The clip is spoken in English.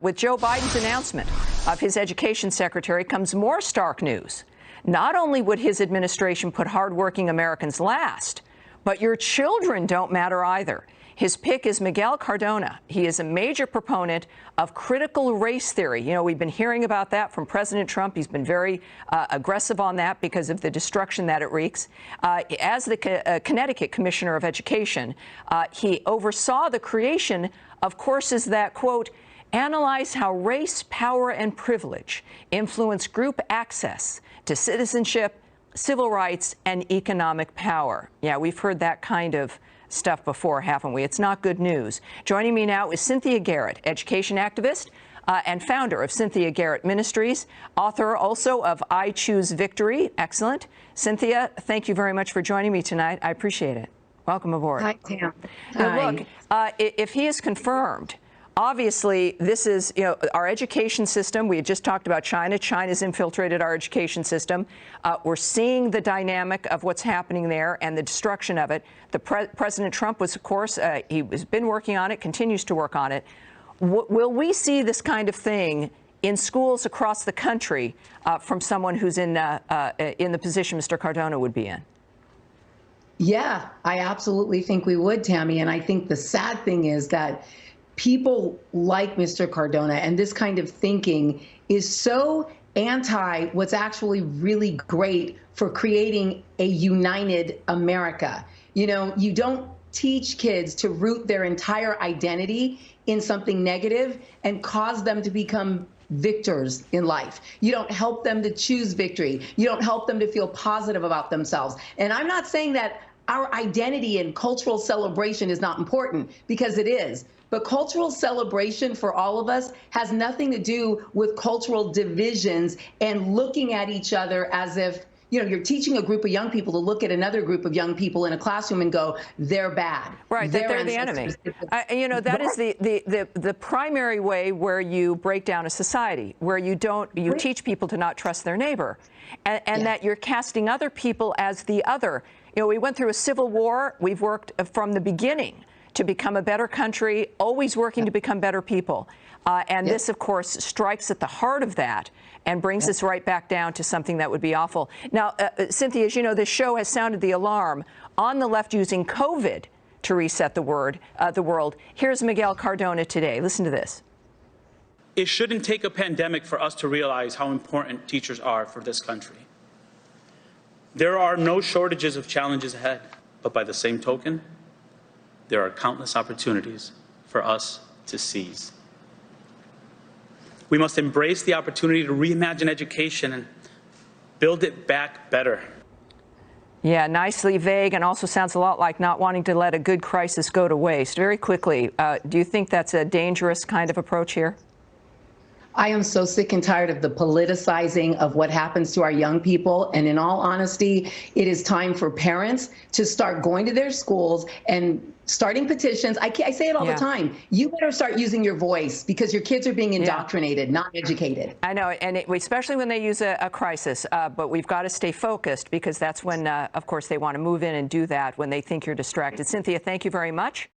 With Joe Biden's announcement of his education secretary comes more stark news. Not only would his administration put hardworking Americans last, but your children don't matter either. His pick is Miguel Cardona. He is a major proponent of critical race theory. You know, we've been hearing about that from President Trump. He's been very aggressive on that because of the destruction that it wreaks. As the Connecticut Commissioner of Education, he oversaw the creation of courses that, quote, analyze how race, power, and privilege influence group access to citizenship, civil rights, and economic power. Yeah, we've heard that kind of stuff before, haven't we? It's not good news. Joining me now is Cynthia Garrett, education activist and founder of Cynthia Garrett Ministries, author also of I Choose Victory. Excellent. Cynthia, thank you very much for joining me tonight. I appreciate it. Welcome aboard. Hi, Tam. Now, look, if he is confirmed, obviously, this is, you know, our education system. We had just talked about China. China's infiltrated our education system. We're seeing the dynamic of what's happening there and the destruction of it. President Trump was, of course, he has been working on it, continues to work on it. Will we see this kind of thing in schools across the country from someone who's in the position Mr. Cardona would be in? Yeah, I absolutely think we would, Tammy. And I think the sad thing is that people like Mr. Cardona and this kind of thinking is so anti what's actually really great for creating a united America. You know, you don't teach kids to root their entire identity in something negative and cause them to become victors in life. You don't help them to choose victory. You don't help them to feel positive about themselves. And I'm not saying that our identity and cultural celebration is not important, because it is. But cultural celebration for all of us has nothing to do with cultural divisions and looking at each other as if, you know, you're teaching a group of young people to look at another group of young people in a classroom and go, they're bad. Right, that they're the enemy. You know, that is the primary way where you break down a society, where you teach people to not trust their neighbor, and that you're casting other people as the other. You know, we went through a civil war. We've worked from the beginning to become a better country, always working to become better people. And this, of course, strikes at the heart of that and brings us right back down to something that would be awful. Now, Cynthia, as you know, this show has sounded the alarm on the left using COVID to reset the world. Here's Miguel Cardona today. Listen to this. It shouldn't take a pandemic for us to realize how important teachers are for this country. There are no shortages of challenges ahead, but by the same token, there are countless opportunities for us to seize. We must embrace the opportunity to reimagine education and build it back better. Yeah, nicely vague, and also sounds a lot like not wanting to let a good crisis go to waste. Very quickly, do you think that's a dangerous kind of approach here? I am so sick and tired of the politicizing of what happens to our young people. And in all honesty, it is time for parents to start going to their schools and starting petitions. I say it all the time. You better start using your voice, because your kids are being indoctrinated, not educated. I know, and especially when they use a crisis. But we've got to stay focused, because that's when, of course, they want to move in and do that when they think you're distracted. Cynthia, thank you very much.